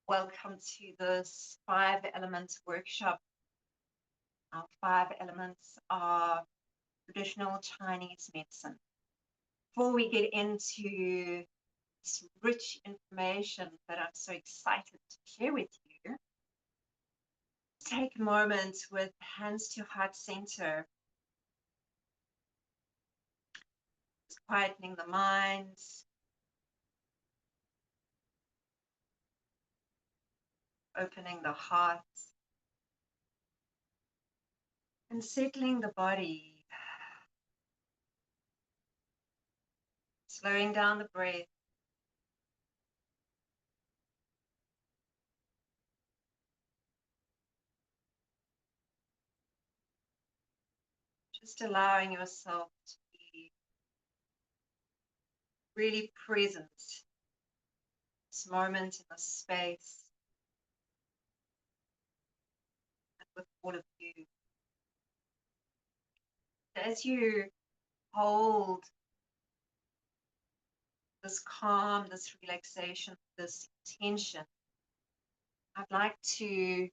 Welcome to this 5 elements workshop. Our 5 elements are traditional Chinese medicine. Before we get into this rich information that I'm so excited to share with you, take a moment with hands to heart center, just quietening the mind, opening the heart, and settling the body, slowing down the breath. Just allowing yourself to be really present this moment in this space and with all of you. As you hold this calm, this relaxation, this intention, I'd like to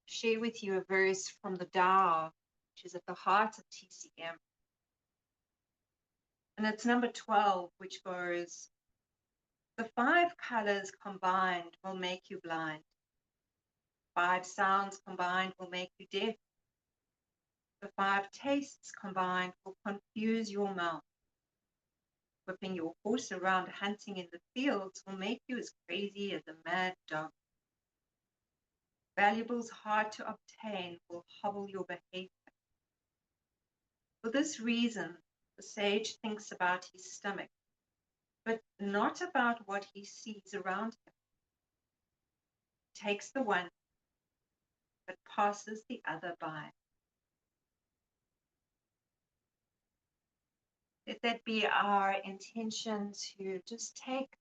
share with you a verse from the Tao, which is at the heart of TCM. And it's number 12, which goes, "The 5 colors combined will make you blind. 5 sounds combined will make you deaf. The 5 tastes combined will confuse your mouth. Whipping your horse around hunting in the fields will make you as crazy as a mad dog. Valuables hard to obtain will hobble your behavior. For this reason, the sage thinks about his stomach, but not about what he sees around him. He takes the one, but passes the other by." Let that be our intention, to just take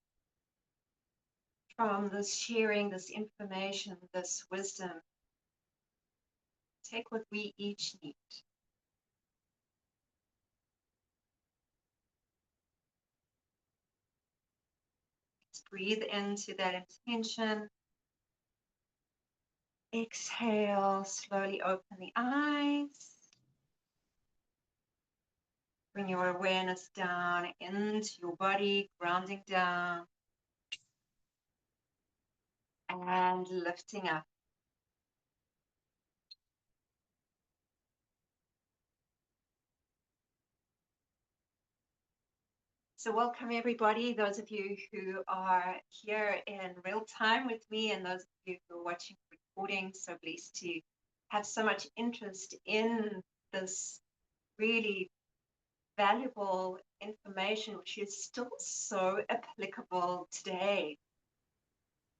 from this sharing, this information, this wisdom, take what we each need. Let's breathe into that intention. Exhale, slowly open the eyes. Bring your awareness down into your body, grounding down and lifting up. So welcome everybody, those of you who are here in real time with me and those of you who are watching the recording. So blessed to have so much interest in this really valuable information, which is still so applicable today.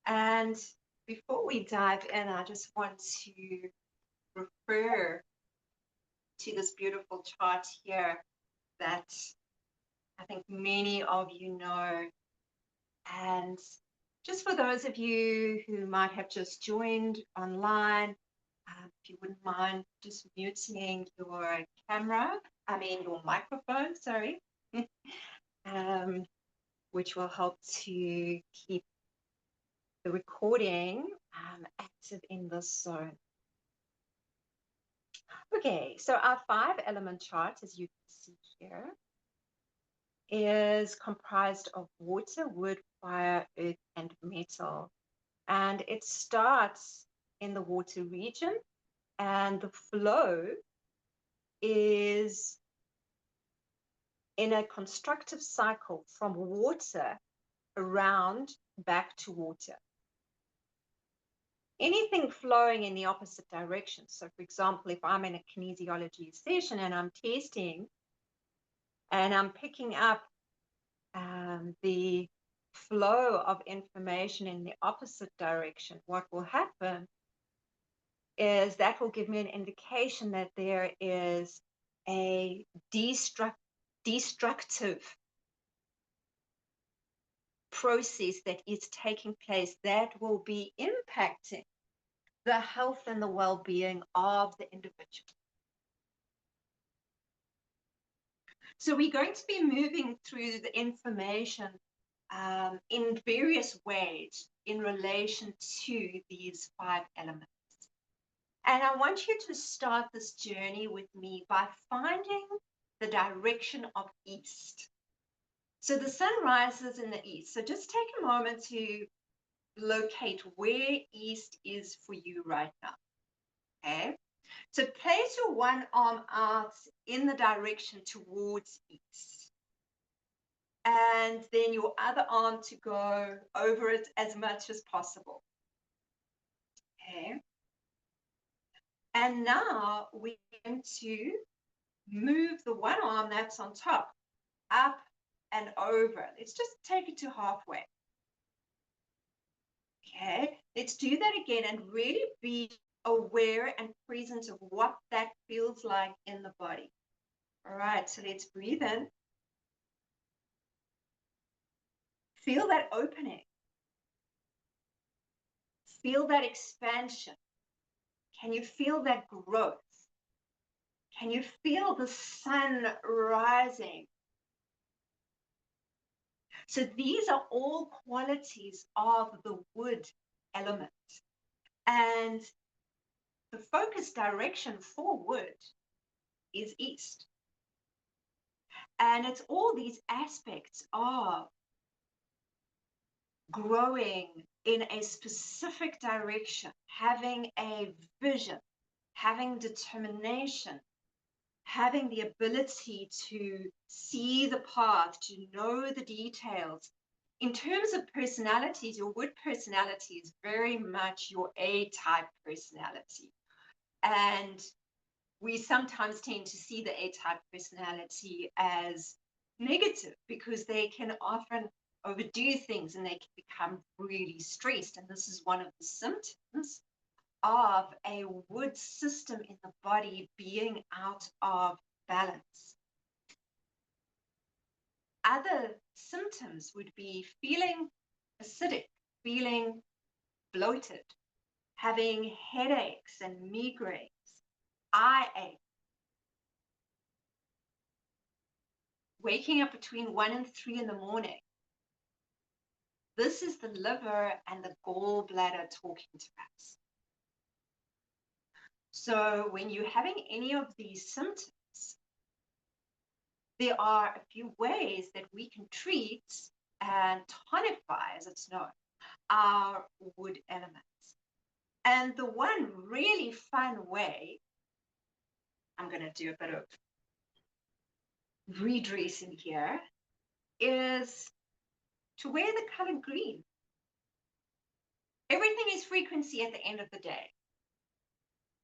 And before we dive in, I just want to refer to this beautiful chart here that I think many of you know. And just for those of you who might have just joined online, if you wouldn't mind just muting your your microphone, sorry, which will help to keep the recording active in this zone. Okay, so our 5 element chart, as you can see here, is comprised of water, wood, fire, earth, and metal. And it starts in the water region, and the flow is in a constructive cycle from water around back to water. Anything flowing in the opposite direction. So for example, if I'm in a kinesiology session and I'm testing and I'm picking up the flow of information in the opposite direction, what will happen is that will give me an indication that there is a destructive process that is taking place that will be impacting the health and the well-being of the individual. So we're going to be moving through the information in various ways in relation to these 5 elements. And I want you to start this journey with me by finding the direction of east. So the sun rises in the east. So just take a moment to locate where east is for you right now. Okay. So place your one arm out in the direction towards east. And then your other arm to go over it as much as possible. Okay. And now we're going to move the one arm that's on top up and over. Let's just take it to halfway. Okay, let's do that again and really be aware and present of what that feels like in the body. All right, so let's breathe in. Feel that opening. Feel that expansion. Can you feel that growth? Can you feel the sun rising? So these are all qualities of the wood element. And the focus direction for wood is east. And it's all these aspects of growing in a specific direction, having a vision, having determination, having the ability to see the path, to know the details. In terms of personalities, your wood personality is very much your A-type personality. And we sometimes tend to see the A-type personality as negative because they can often overdo things and they can become really stressed. And this is one of the symptoms of a wood system in the body being out of balance. Other symptoms would be feeling acidic, feeling bloated, having headaches and migraines, eye ache, waking up between 1 and 3 in the morning. This is the liver and the gallbladder talking to us. So when you're having any of these symptoms, there are a few ways that we can treat and tonify, as it's known, our wood elements. And the one really fun way, I'm going to do a bit of redressing here, is to wear the color green. Everything is frequency at the end of the day.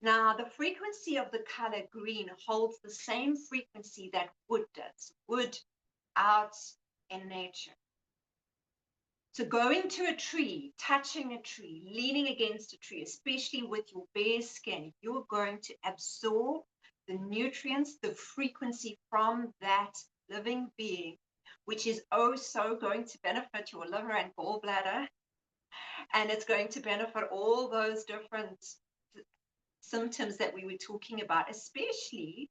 Now, the frequency of the color green holds the same frequency that wood does, wood out in nature. So going to a tree, touching a tree, leaning against a tree, especially with your bare skin, you're going to absorb the nutrients, the frequency from that living being, which is oh so going to benefit your liver and gallbladder. And it's going to benefit all those different symptoms that we were talking about, especially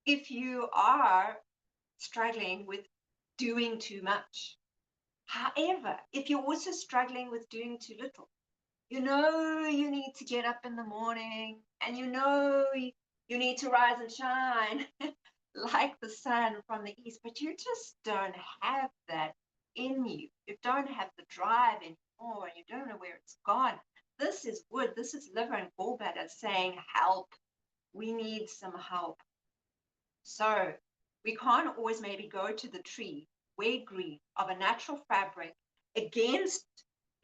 if you are struggling with doing too much. However, if you're also struggling with doing too little, you know you need to get up in the morning and you know you need to rise and shine like the sun from the east, but you just don't have that in you. You don't have the drive anymore and you don't know where it's gone. This is wood, this is liver and gallbladder saying help. We need some help. So we can't always maybe go to the tree, wear green of a natural fabric against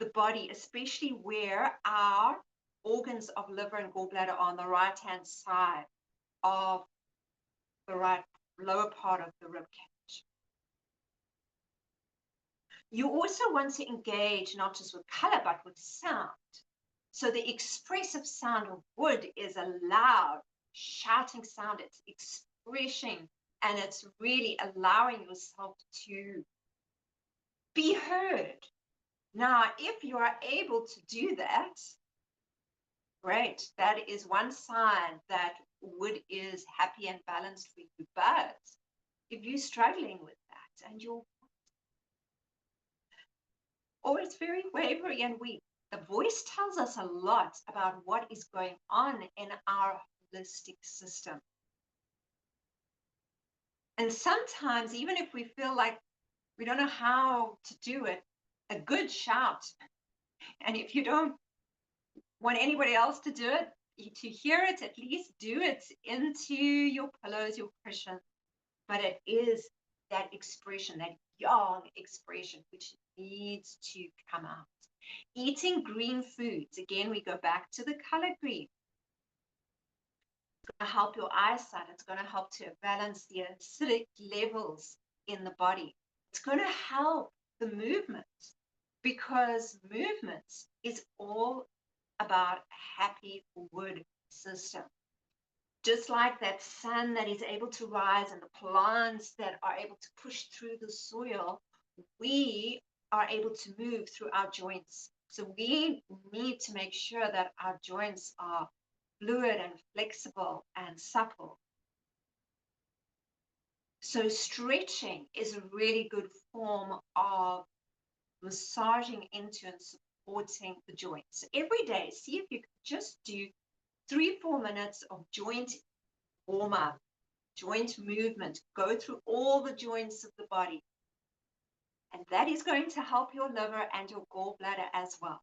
the body, especially where our organs of liver and gallbladder are on the right-hand side of the right lower part of the rib cage. You also want to engage not just with color, but with sound. So the expressive sound of wood is a loud, shouting sound. It's expressing, and it's really allowing yourself to be heard. Now, if you are able to do that, great. That is one sign that wood is happy and balanced for you. But if you're struggling with that and you're or it's very wavery and weak. The voice tells us a lot about what is going on in our holistic system. And sometimes, even if we feel like we don't know how to do it, a good shout. And if you don't want anybody else to do it, to hear it, at least do it into your pillows, your cushions. But it is that expression, that yang expression, which needs to come out. Eating green foods, again, we go back to the color green. It's going to help your eyesight. It's going to help to balance the acidic levels in the body. It's going to help the movement, because movement is all about happy wood system. Just like that sun that is able to rise and the plants that are able to push through the soil, we are able to move through our joints. So we need to make sure that our joints are fluid and flexible and supple. So stretching is a really good form of massaging into and supporting the joints. So every day, see if you can just do 3-4 minutes of joint warm-up, joint movement. Go through all the joints of the body. And that is going to help your liver and your gallbladder as well.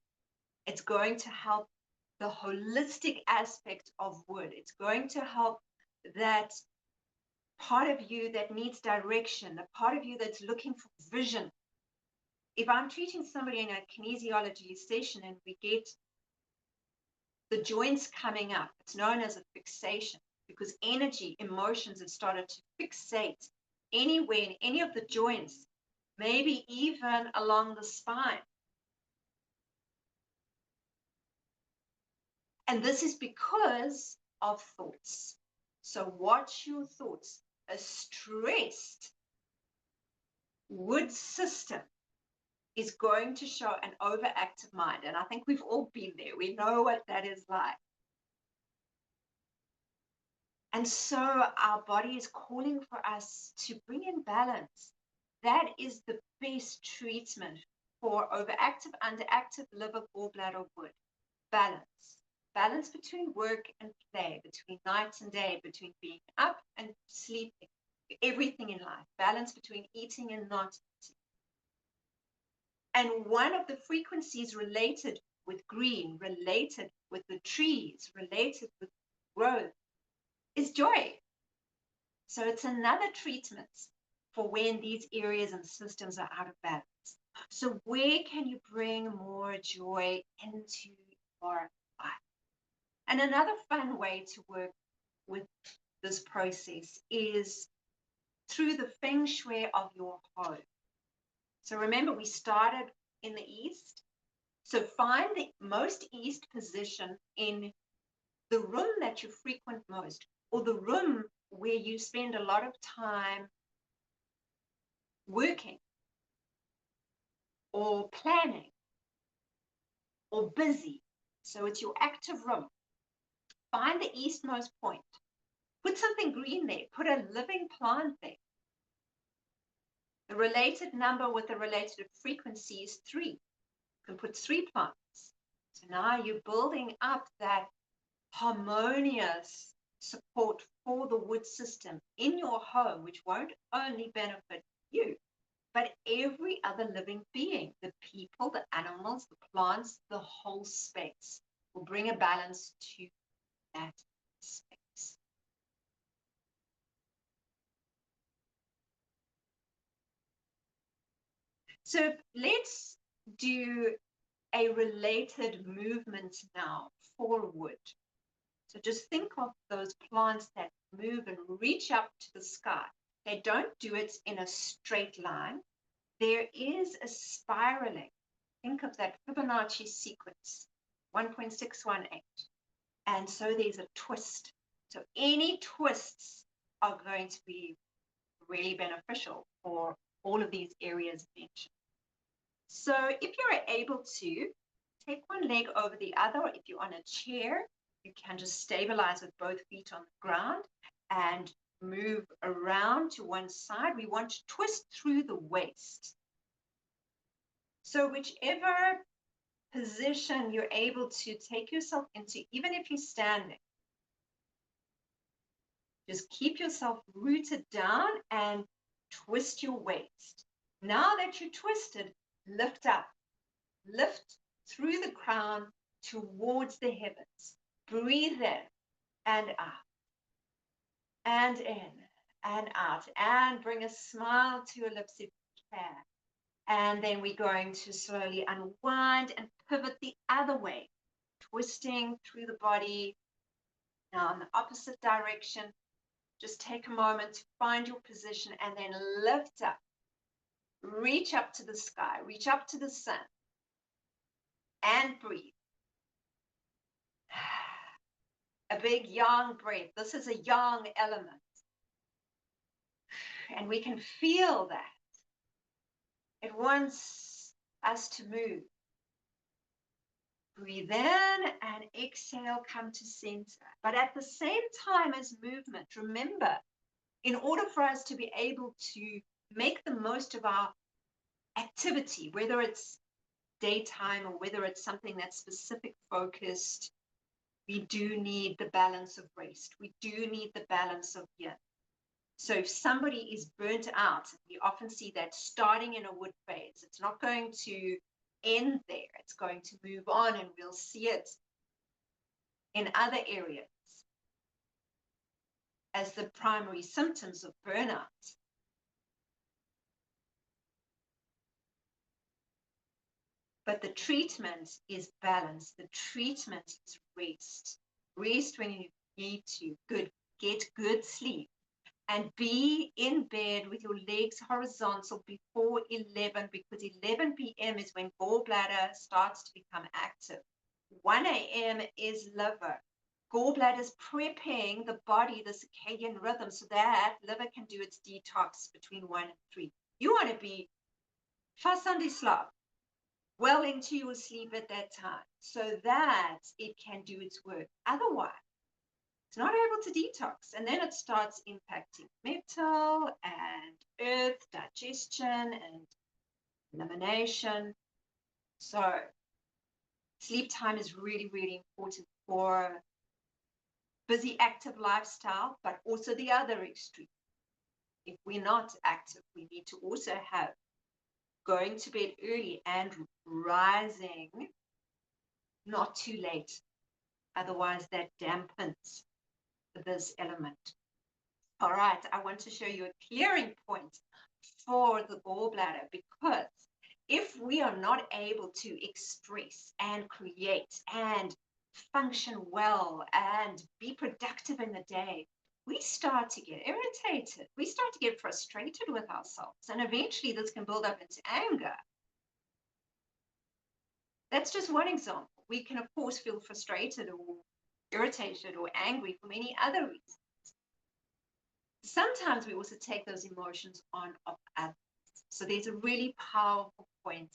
It's going to help the holistic aspect of wood. It's going to help that part of you that needs direction, the part of you that's looking for vision. If I'm treating somebody in a kinesiology session and we get the joints coming up, it's known as a fixation, because energy, emotions have started to fixate anywhere in any of the joints, maybe even along the spine. And this is because of thoughts. So watch your thoughts. A stressed wood system is going to show an overactive mind. And I think we've all been there. We know what that is like. And so our body is calling for us to bring in balance. That is the best treatment for overactive, underactive liver, gallbladder, wood. Balance. Balance between work and play, between night and day, between being up and sleeping, everything in life. Balance between eating and not eating. And one of the frequencies related with green, related with the trees, related with growth, is joy. So it's another treatment for when these areas and systems are out of balance. So where can you bring more joy into your life? And another fun way to work with this process is through the Feng shui of your home. So remember, we started in the east. So find the most east position in the room that you frequent most, or the room where you spend a lot of time working or planning or busy. So it's your active room. Find the eastmost point. Put something green there. Put a living plant there. The related number with the related frequency is 3. You can put 3 plants. So now you're building up that harmonious support for the wood system in your home, which won't only benefit you, but every other living being, the people, the animals, the plants, the whole space will bring a balance to that space. So let's do a related movement now for wood. So just think of those plants that move and reach up to the sky. They don't do it in a straight line. There is a spiraling. Think of that Fibonacci sequence, 1.618. And so there's a twist. So any twists are going to be really beneficial for all of these areas mentioned. So if you're able to, take one leg over the other, or if you're on a chair, you can just stabilize with both feet on the ground and move around to one side. We want to twist through the waist. So whichever position you're able to take yourself into, even if you're standing, just keep yourself rooted down and twist your waist. Now that you're twisted, lift up. Lift through the crown towards the heavens. Breathe in and out, and in and out, and bring a smile to your lips if you can. And then we're going to slowly unwind and pivot the other way, twisting through the body. Now in the opposite direction, just take a moment to find your position and then lift up. Reach up to the sky, reach up to the sun, and breathe. A big yang breath. This is a yang element. And we can feel that. It wants us to move. Breathe in and exhale, come to center. But at the same time as movement, remember, in order for us to be able to make the most of our activity, whether it's daytime or whether it's something that's specific focused, we do need the balance of rest. We do need the balance of yin. So if somebody is burnt out, we often see that starting in a wood phase, it's not going to end there. It's going to move on, and we'll see it in other areas as the primary symptoms of burnout. But the treatment is balance. The treatment is rest. Rest when you need to. Get good sleep. And be in bed with your legs horizontal before 11, because 11 p.m. is when gallbladder starts to become active. 1 a.m. is liver. Gallbladder is prepping the body, the circadian rhythm, so that liver can do its detox between 1 and 3. You want to be fast on the slop, well into your sleep at that time, so that it can do its work. Otherwise, it's not able to detox, and then it starts impacting metal and earth, digestion and elimination. So sleep time is really, really important for busy, active lifestyle, but also the other extreme. If we're not active, we need to also have going to bed early and rising not too late. Otherwise, that dampens this element. All right, I want to show you a clearing point for the gallbladder, because if we are not able to express and create and function well and be productive in the day, we start to get irritated. We start to get frustrated with ourselves. And eventually this can build up into anger. That's just one example. We can, of course, feel frustrated or irritated or angry for many other reasons. Sometimes we also take those emotions on of others. So there's a really powerful point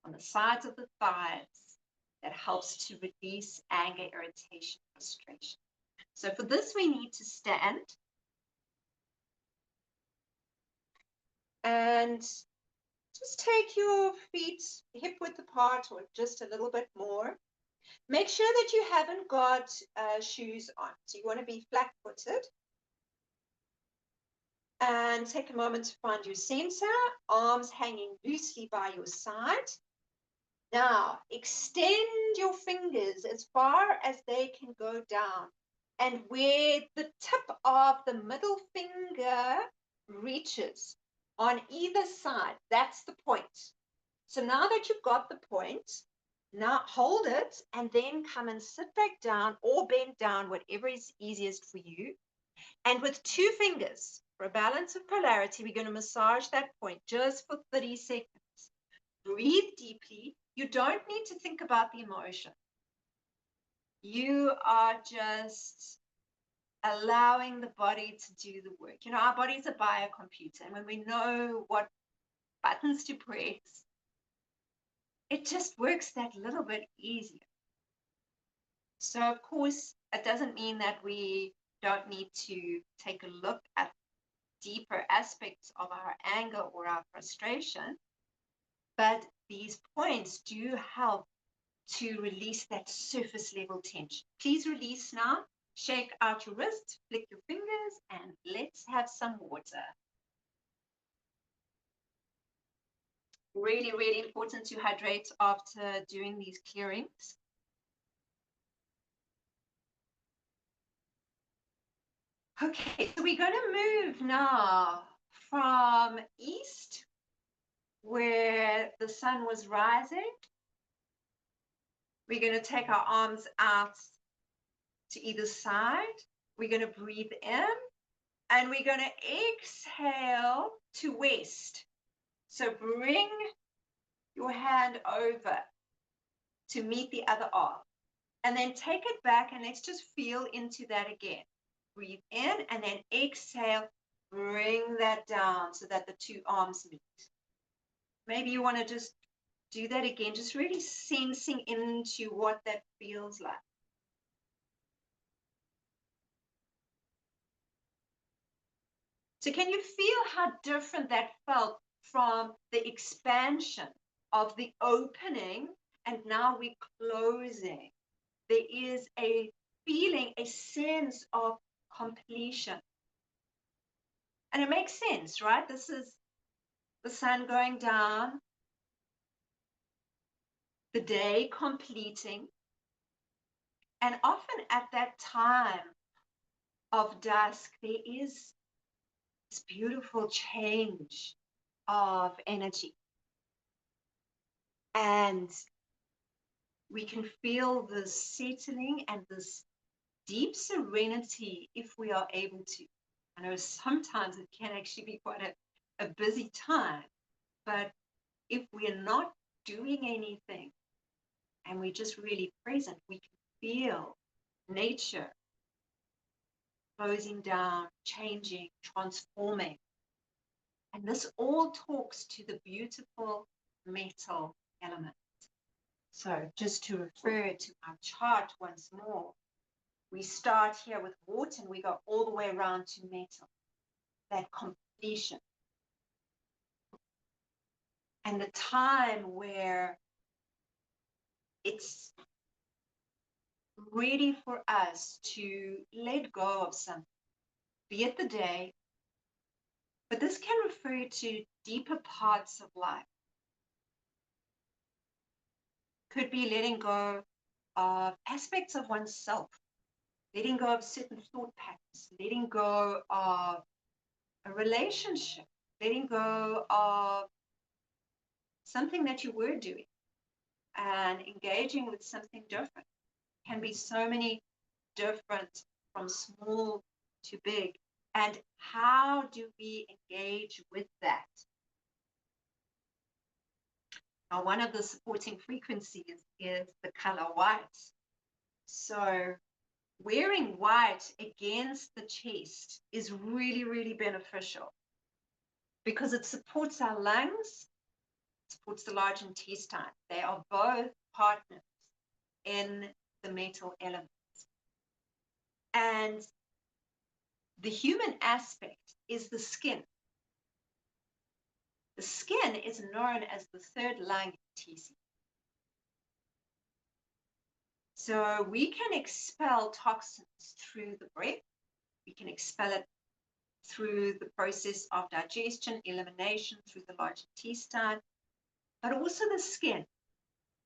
on the sides of the thighs that helps to release anger, irritation, frustration. So for this, we need to stand and just take your feet hip width apart or just a little bit more. Make sure that you haven't got shoes on. So you want to be flat-footed. And take a moment to find your center, arms hanging loosely by your side. Now, extend your fingers as far as they can go down. And where the tip of the middle finger reaches on either side, that's the point. So now that you've got the point, now hold it and then come and sit back down or bend down, whatever is easiest for you. And with two fingers, for a balance of polarity, we're going to massage that point just for 30 seconds. Breathe deeply. You don't need to think about the emotion. You are just allowing the body to do the work. You know, our body's a biocomputer, and when we know what buttons to press, it just works that little bit easier. So, of course, it doesn't mean that we don't need to take a look at deeper aspects of our anger or our frustration, but these points do help to release that surface level tension. Please release now. Shake out your wrist, flick your fingers, and let's have some water. Really, really important to hydrate after doing these clearings. Okay, so we're going to move now from east, where the sun was rising. We're going to take our arms out to either side. We're going to breathe in, and we're going to exhale to west. So bring your hand over to meet the other arm, and then take it back, and let's just feel into that again. Breathe in, and then exhale, bring that down so that the two arms meet. Maybe you want to just do that again, just really sensing into what that feels like. So can you feel how different that felt from the expansion of the opening, and now we're closing? There is a feeling, a sense of completion. And it makes sense, right? This is the sun going down, the day completing. And often at that time of dusk, there is this beautiful change of energy. And we can feel this settling and this deep serenity if we are able to. I know sometimes it can actually be quite a busy time, but if we are not doing anything and we're just really present, we can feel nature closing down, changing, transforming. And this all talks to the beautiful metal element. So just to refer to our chart once more, we start here with water and we go all the way around to metal, that completion. And the time where it's ready for us to let go of something, be it the day, but this can refer to deeper parts of life. Could be letting go of aspects of oneself, letting go of certain thought patterns, letting go of a relationship, letting go of something that you were doing and engaging with something different. Can be so many different, from small to big. And how do we engage with that? Now, one of the supporting frequencies is the color white. So wearing white against the chest is really, really beneficial because it supports our lungs, supports the large intestine. They are both partners in the metal elements. And the human aspect is the skin. The skin is known as the third lung in TC. So we can expel toxins through the breath. We can expel it through the process of digestion, elimination through the large intestine, but also the skin.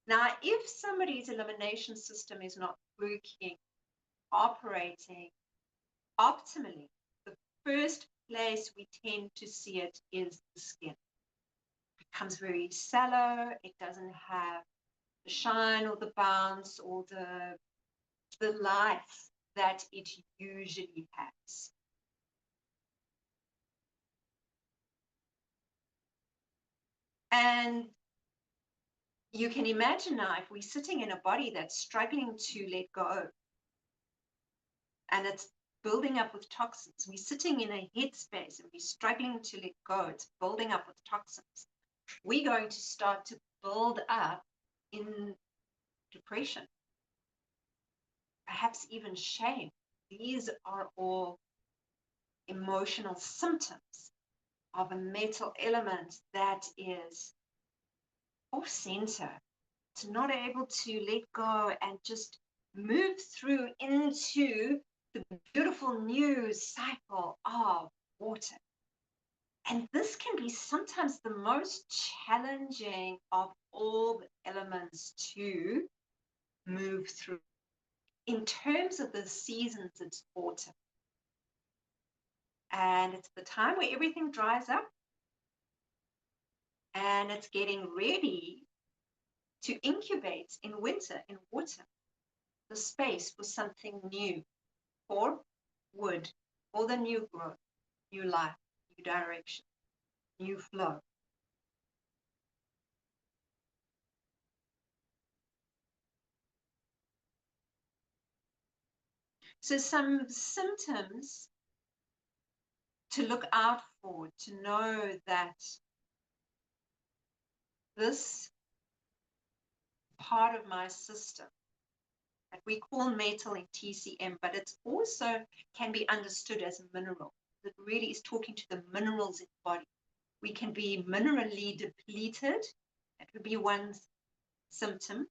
Now, if somebody's elimination system is not working, operating optimally, the first place we tend to see it is the skin. It becomes very sallow. It doesn't have the shine or the bounce or the life that it usually has. And you can imagine now if we're sitting in a body that's struggling to let go and it's building up with toxins, we're sitting in a headspace and we're struggling to let go, it's building up with toxins, we're going to start to build up in depression, perhaps even shame. These are all emotional symptoms of a metal element that is off center, to not able to let go and just move through into the beautiful new cycle of water. And this can be sometimes the most challenging of all the elements to move through. In terms of the seasons, it's autumn. And it's the time where everything dries up and it's getting ready to incubate in winter, in autumn, the space for something new, for wood, for the new growth, new life, new direction, new flow. So some symptoms to look out for, to know that this part of my system that we call metal in TCM, but it's also can be understood as a mineral. It really is talking to the minerals in the body. We can be minerally depleted. That would be one symptom.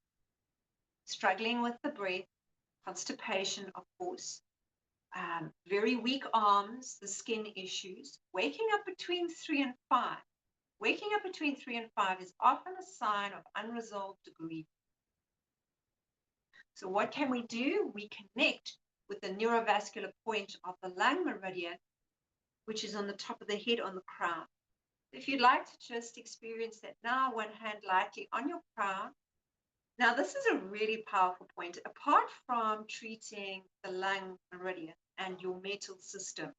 Struggling with the breath, constipation, of course. Very weak arms, the skin issues. Waking up between 3 and 5. Waking up between 3 and 5 is often a sign of unresolved grief. So what can we do? We connect with the neurovascular point of the lung meridian, which is on the top of the head on the crown. If you'd like to just experience that now, one hand lightly on your crown. Now, this is a really powerful point. Apart from treating the lung meridian and your mental system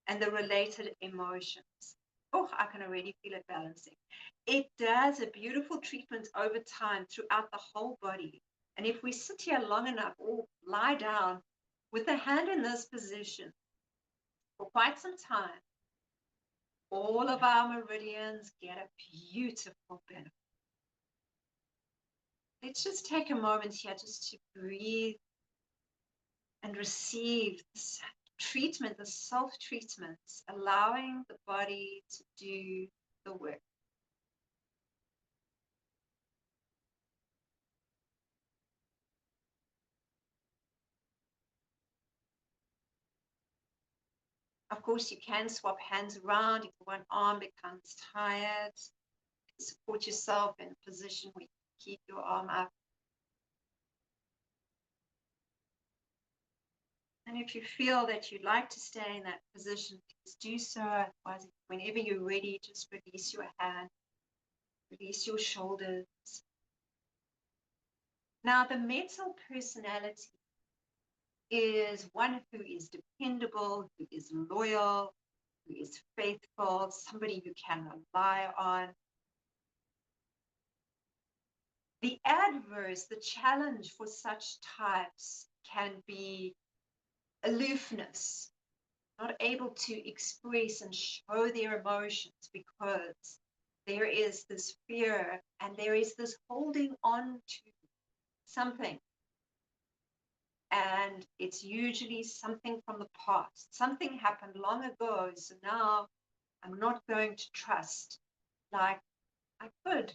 and the related emotions, oh, I can already feel it balancing. It does a beautiful treatment over time throughout the whole body. And if we sit here long enough or lie down with the hand in this position for quite some time, all of our meridians get a beautiful benefit. Let's just take a moment here just to breathe and receive this treatment, the self-treatment, allowing the body to do the work. Of course, you can swap hands around if one arm becomes tired. Support yourself in a position where you keep your arm up. And if you feel that you'd like to stay in that position, please do so. Otherwise, whenever you're ready, just release your hand, release your shoulders. Now, the mental personality is one who is dependable, who is loyal, who is faithful, somebody you can rely on. The adverse, the challenge for such types can be aloofness, not able to express and show their emotions because there is this fear and there is this holding on to something. And it's usually something from the past. Something happened long ago, so now I'm not going to trust like I could.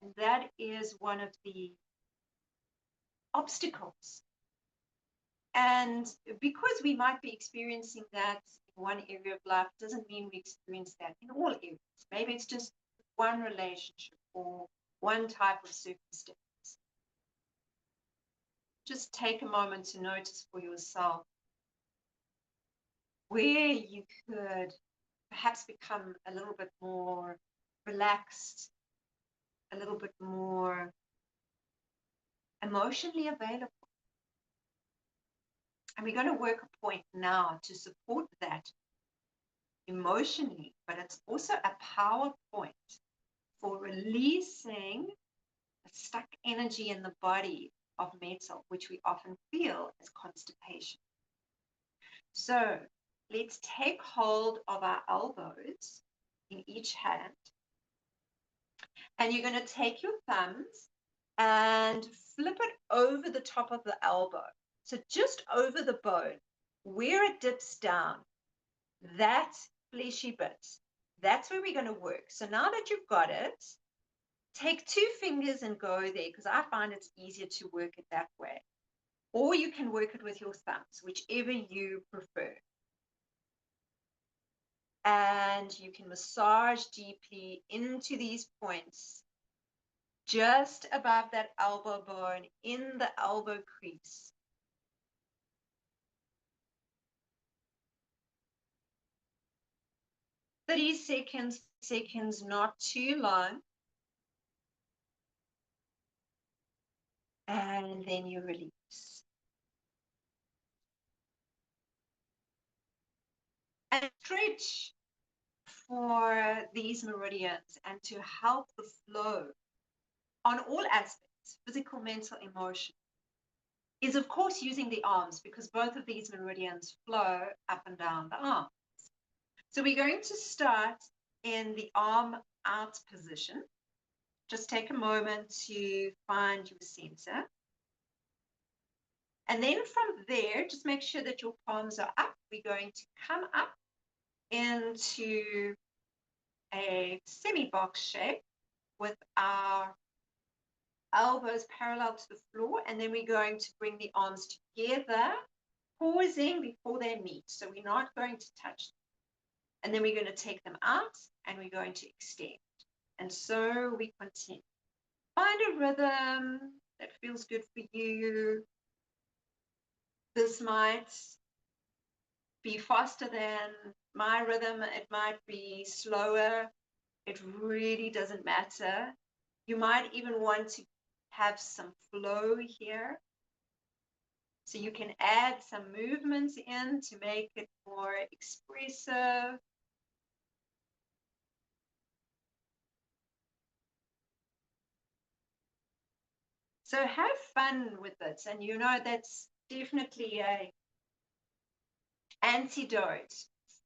And that is one of the obstacles. And because we might be experiencing that in one area of life, doesn't mean we experience that in all areas. Maybe it's just one relationship or one type of circumstance. Just take a moment to notice for yourself where you could perhaps become a little bit more relaxed, a little bit more emotionally available. And we're going to work a point now to support that emotionally, but it's also a power point for releasing the stuck energy in the body of metal, which we often feel as constipation. So let's take hold of our elbows in each hand. And you're going to take your thumbs and flip it over the top of the elbow. So just over the bone, where it dips down, that fleshy bit, That's where we're going to work. So now that you've got it, take 2 fingers and go there, because I find it's easier to work it that way. Or you can work it with your thumbs, whichever you prefer. And you can massage deeply into these points, just above that elbow bone, in the elbow crease. Seconds, not too long. And then you release. And stretch for these meridians and to help the flow on all aspects, physical, mental, emotional, is of course using the arms, because both of these meridians flow up and down the arm. So we're going to start in the arm out position. Just take a moment to find your center. And then from there, just make sure that your palms are up. We're going to come up into a semi-box shape with our elbows parallel to the floor, and then we're going to bring the arms together, pausing before they meet. So we're not going to touch them. And then we're going to take them out and we're going to extend. And so we continue. Find a rhythm that feels good for you. This might be faster than my rhythm. It might be slower. It really doesn't matter. You might even want to have some flow here. So you can add some movements in to make it more expressive. So have fun with it. And you know, that's definitely a antidote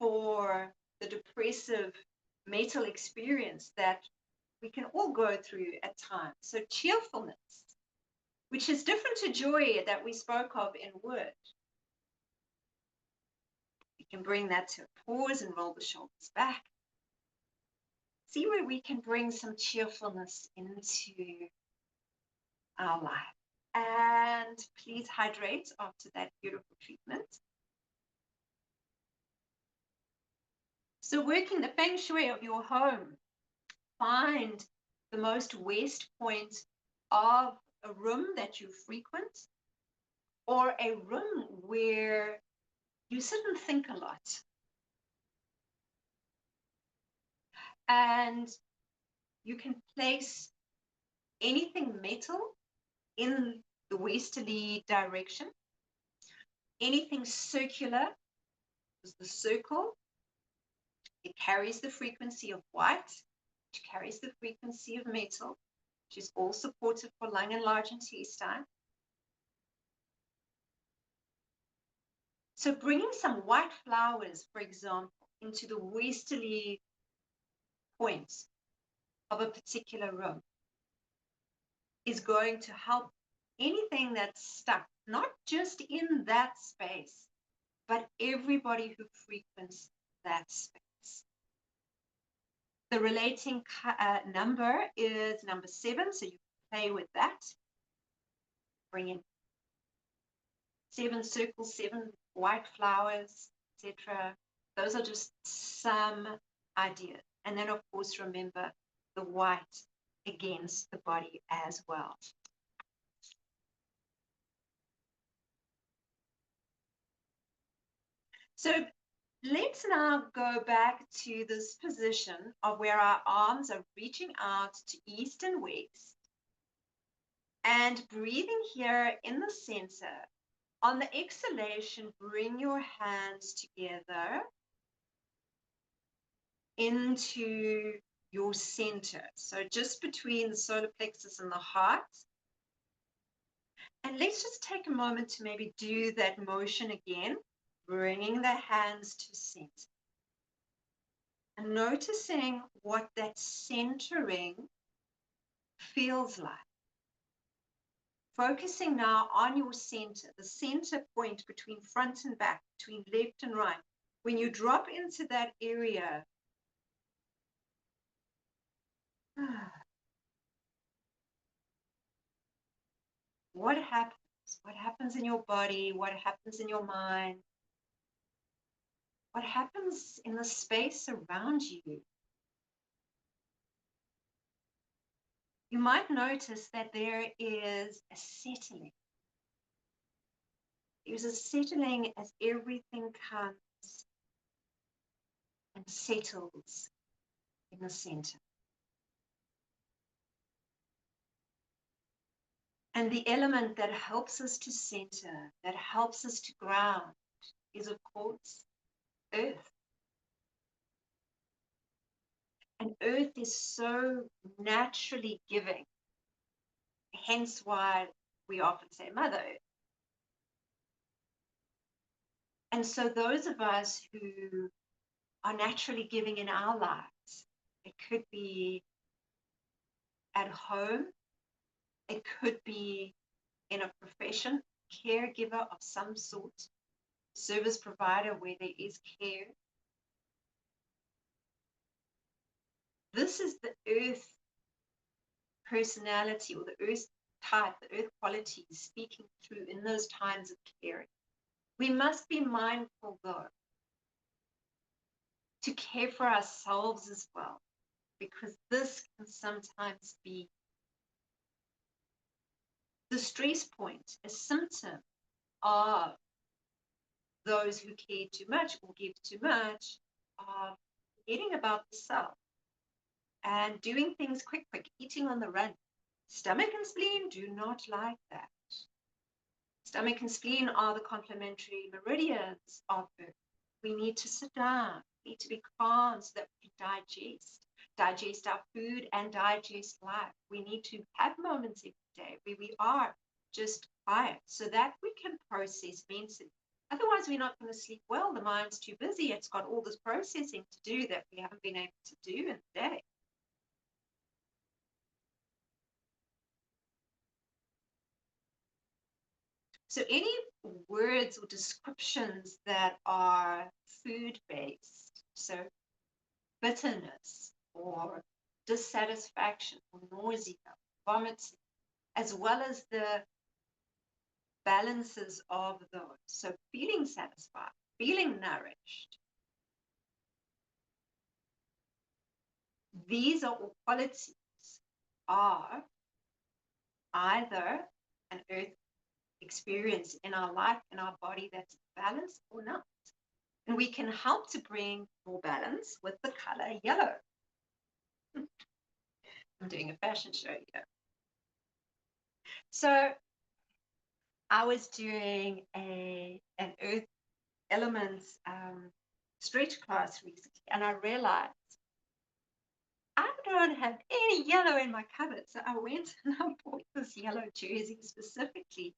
for the depressive mental experience that we can all go through at times. So cheerfulness, which is different to joy that we spoke of in word. We can bring that to a pause and roll the shoulders back. See where we can bring some cheerfulness into our life. And please hydrate after that beautiful treatment. So working the feng shui of your home, find the most west point of a room that you frequent, or a room where you sit and think a lot. And you can place anything metal in the westerly direction. Anything circular is the circle. It carries the frequency of white, which carries the frequency of metal, which is all supportive for lung and large intestine. So bringing some white flowers, for example, into the westerly point of a particular room is going to help anything that's stuck, not just in that space, but everybody who frequents that space. The relating number is number 7, so you can play with that. Bring in 7 circles, 7 white flowers, etc. Those are just some ideas. And then, of course, remember the white against the body as well. So let's now go back to this position of where our arms are reaching out to east and west, and breathing here in the center. On the exhalation, bring your hands together into your center. So just between the solar plexus and the heart. And let's just take a moment to maybe do that motion again, bringing the hands to center. And noticing what that centering feels like. Focusing now on your center, the center point between front and back, between left and right. When you drop into that area, What happens? What happens in your body? What happens in your mind? What happens in the space around you? You might notice that there is a settling. There's a settling as everything comes and settles in the center. And the element that helps us to center, that helps us to ground, is, of course, earth. And earth is so naturally giving, hence why we often say Mother Earth. And so those of us who are naturally giving in our lives, it could be at home, it could be in a profession, caregiver of some sort, service provider where there is care. This is the earth personality or the earth type, the earth qualities speaking through in those times of caring. We must be mindful, though, to care for ourselves as well, because this can sometimes be the stress point, a symptom of those who care too much or give too much, of forgetting about the self and doing things quick, eating on the run. Stomach and spleen do not like that. Stomach and spleen are the complementary meridians of Earth. We need to sit down, we need to be calm so that we can digest our food and digest life. We need to have moments every day where we are just quiet so that we can process mentally. Otherwise, we're not going to sleep well. The mind's too busy. It's got all this processing to do that we haven't been able to do in the day. So any words or descriptions that are food-based, so bitterness or dissatisfaction or nausea, vomiting, as well as the balances of those. So feeling satisfied, feeling nourished. These are all qualities are either an earth experience in our life, in our body that's balanced or not. And we can help to bring more balance with the color yellow. I'm doing a fashion show here. So I was doing an earth elements stretch class recently, and I realized I don't have any yellow in my cupboard. So I went and I bought this yellow jersey specifically.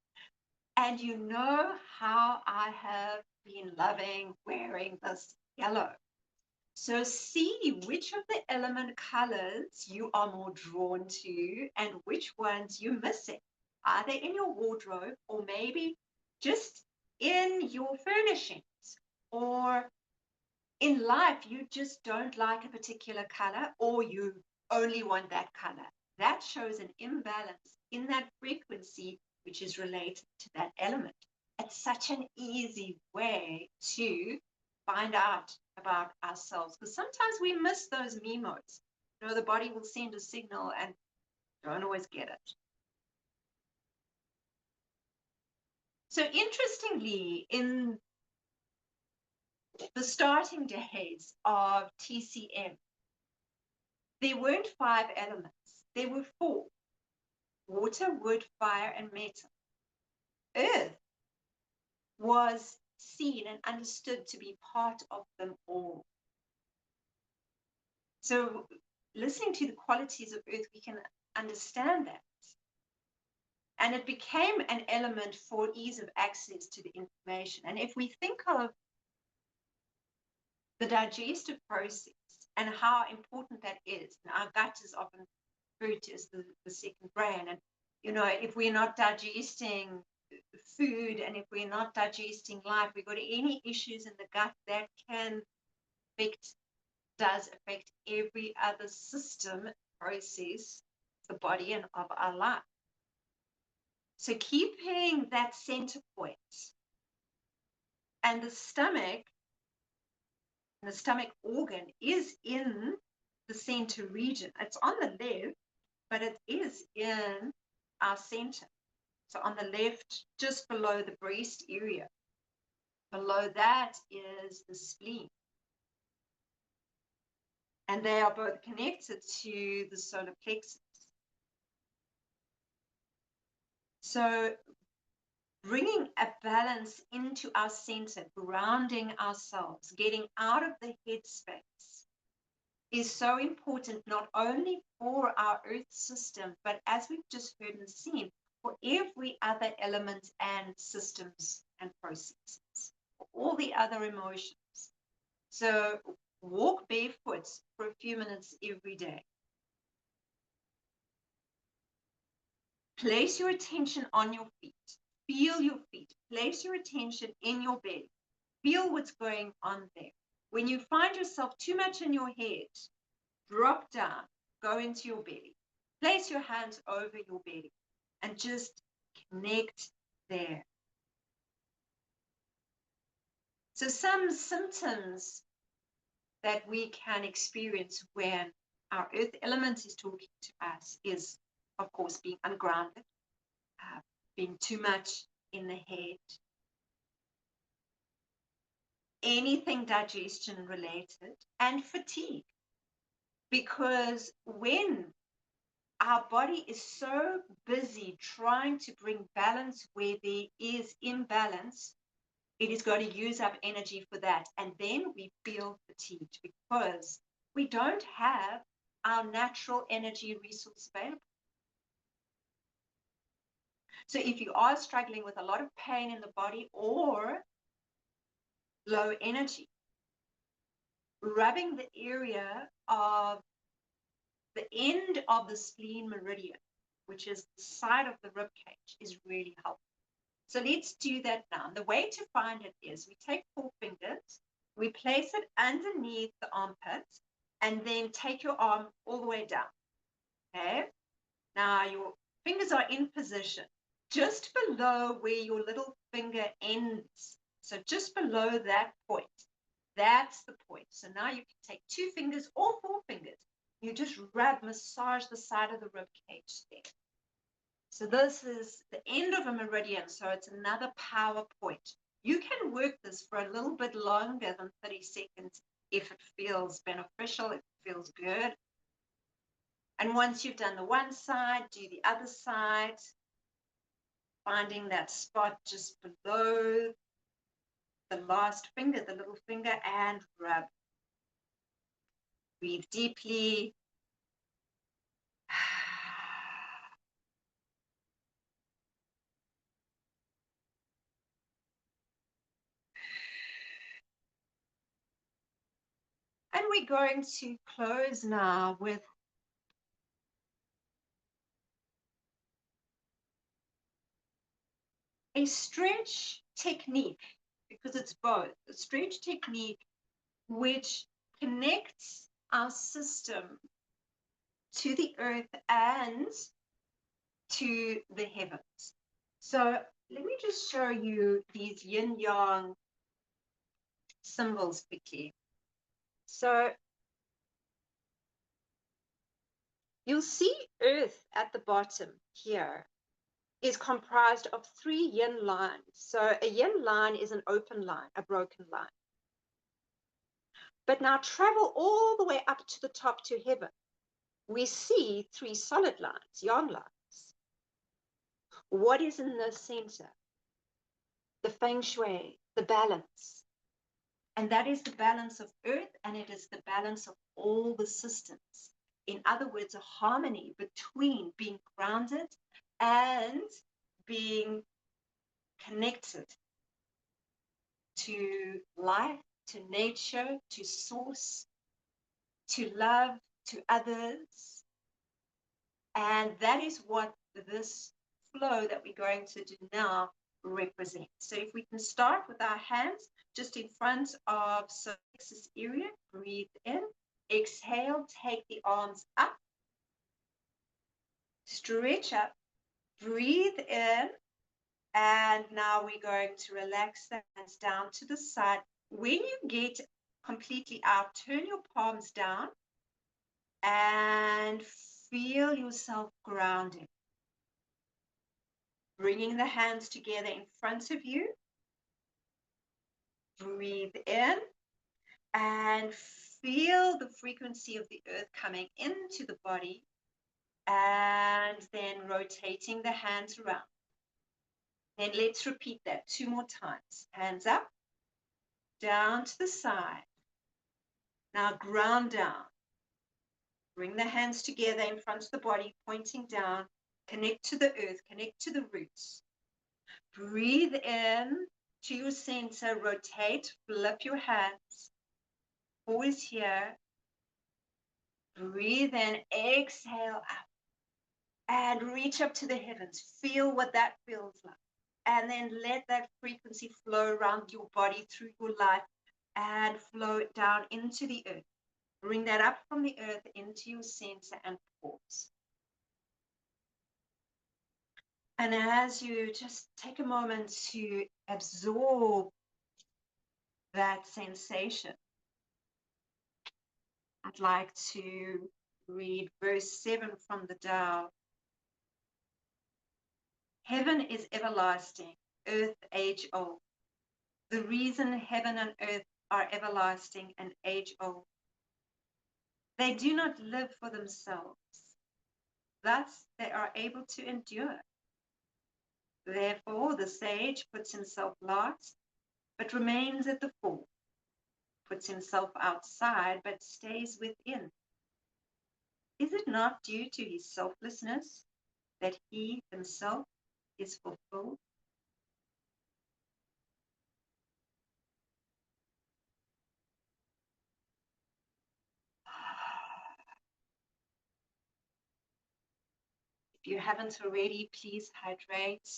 And you know how I have been loving wearing this yellow. So see which of the element colors you are more drawn to and which ones you're missing, either in your wardrobe or maybe just in your furnishings, or in life you just don't like a particular color or you only want that color. That shows an imbalance in that frequency which is related to that element. It's such an easy way to find out about ourselves, because sometimes we miss those memos. You know, the body will send a signal and don't always get it. So interestingly, in the starting days of TCM, there weren't 5 elements, there were 4: water, wood, fire, and metal. Earth was seen and understood to be part of them all. So listening to the qualities of earth, we can understand that. And it became an element for ease of access to the information. And if we think of the digestive process and how important that is, and our gut is often referred to as the second brain. And, you know, if we're not digesting food and if we're not digesting life, we've got any issues in the gut that can affect, does affect every other system process of the body and of our life. So keeping that center point, and the stomach organ is in the center region. It's on the left, but it is in our center. So on the left, just below the breast area. Below that is the spleen. And they are both connected to the solar plexus. So bringing a balance into our center, grounding ourselves, getting out of the headspace is so important, not only for our earth system, but as we've just heard and seen, for every other element and systems and processes, for all the other emotions. So walk barefoot for a few minutes every day. Place your attention on your feet. Feel your feet. Place your attention in your belly. Feel what's going on there. When you find yourself too much in your head, drop down, go into your belly. Place your hands over your belly and just connect there. So some symptoms that we can experience when our earth element is talking to us is, of course, being ungrounded, being too much in the head, anything digestion related, and fatigue. Because when our body is so busy trying to bring balance where there is imbalance, it is going to use up energy for that. And then we feel fatigued because we don't have our natural energy resource available. So if you are struggling with a lot of pain in the body or low energy, rubbing the area of the end of the spleen meridian, which is the side of the rib cage, is really helpful. So let's do that now. The way to find it is we take 4 fingers, we place it underneath the armpit, and then take your arm all the way down. Okay? Now your fingers are in position just below where your little finger ends. So just below that point. That's the point. So now you can take 2 fingers or 4 fingers. You just massage the side of the rib cage there. So this is the end of a meridian, so it's another power point. You can work this for a little bit longer than 30 seconds if it feels beneficial, if it feels good. And once you've done the one side, do the other side, finding that spot just below the last finger, the little finger, and rub. Breathe deeply. And we're going to close now with a stretch technique, because it's both a stretch technique which connects our system to the earth and to the heavens. So let me just show you these yin yang symbols quickly. So you'll see earth at the bottom here is comprised of 3 yin lines. So a yin line is an open line, a broken line. But now travel all the way up to the top to heaven. We see 3 solid lines, yang lines. What is in the center? The feng shui, the balance. And that is the balance of earth, and it is the balance of all the systems. In other words, a harmony between being grounded and being connected to life, to nature, to source, to love, to others. And that is what this flow that we're going to do now represents. So if we can start with our hands just in front of solar plexus area, breathe in, exhale, take the arms up, Stretch up, breathe in, and now we're going to relax the hands down to the side. When you get completely out, turn your palms down and feel yourself grounding. Bringing the hands together in front of you. Breathe in and feel the frequency of the earth coming into the body and then rotating the hands around. Then let's repeat that 2 more times. Hands up, down to the side. Now ground down. Bring the hands together in front of the body, pointing down. Connect to the earth, connect to the roots. Breathe in to your center, rotate, flip your hands. Always here. Breathe in, exhale up, and reach up to the heavens. Feel what that feels like. And then let that frequency flow around your body, through your life, and flow down into the earth. Bring that up from the earth into your center and pause. And as you just take a moment to absorb that sensation, I'd like to read verse 7 from the Tao. Heaven is everlasting, earth age old. The reason heaven and earth are everlasting and age old. They do not live for themselves. Thus they are able to endure. Therefore the sage puts himself last, but remains at the fore, puts himself outside, but stays within. Is it not due to his selflessness that he himself is fulfilled? If you haven't already, please hydrate.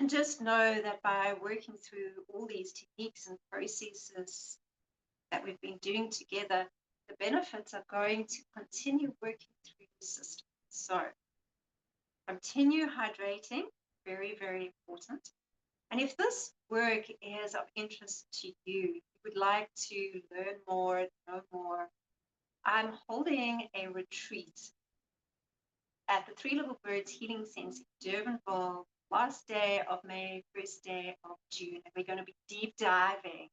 And just know that by working through all these techniques and processes that we've been doing together, the benefits are going to continue working through the system. So continue hydrating, very, very important. And if this work is of interest to you, you would like to learn more, know more, I'm holding a retreat at the Three Little Birds Healing Center in Durbanville, last day of May, first day of June. And we're going to be deep diving,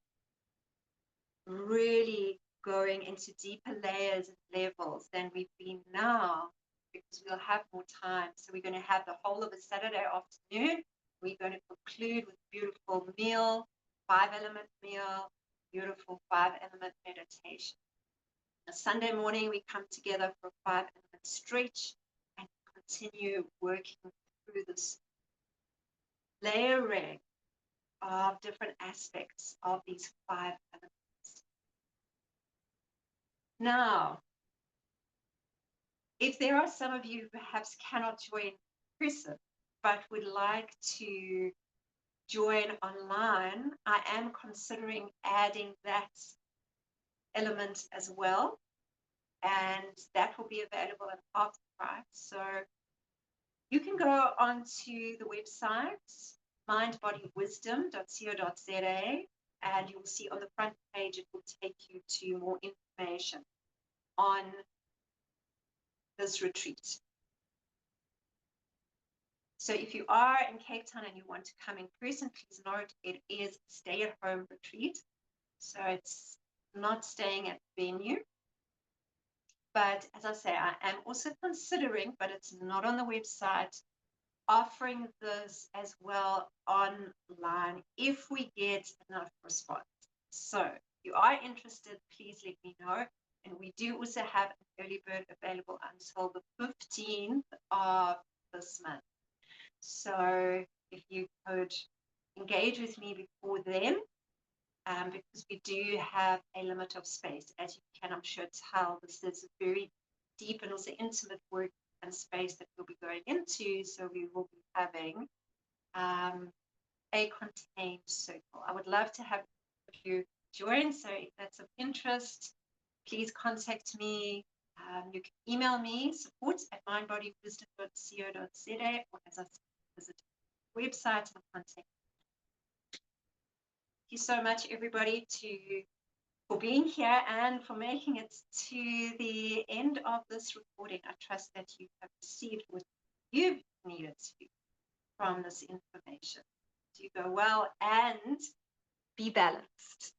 really going into deeper layers and levels than we've been now, because we'll have more time. So we're going to have the whole of a Saturday afternoon. We're going to conclude with a beautiful meal, 5-element meal, beautiful 5-element meditation. On Sunday morning, we come together for a 5-element stretch and continue working through this layering of different aspects of these 5 elements. Now, if there are some of you who perhaps cannot join in person, but would like to join online, I am considering adding that element as well. And that will be available at half the price. So you can go onto the website, mindbodywisdom.co.za, and you'll see on the front page, it will take you to more information on this retreat. So if you are in Cape Town and you want to come in person, please note it is a stay-at-home retreat. So it's not staying at the venue. But as I say, I am also considering, but it's not on the website, offering this as well online if we get enough response. So if you are interested, please let me know. And we do also have an early bird available until the 15th of this month. So if you could engage with me before then, because we do have a limit of space. As you can, I'm sure, tell, this is a very deep and also intimate work and space that we'll be going into. So we will be having a contained circle. I would love to have you join. So if that's of interest, please contact me. You can email me support@mindbodywisdom.co.za, or as I said, visit the website and contact. Thank you so much, everybody, for being here and for making it to the end of this recording. I trust that you have received what you've needed to from this information. Do go well and be balanced.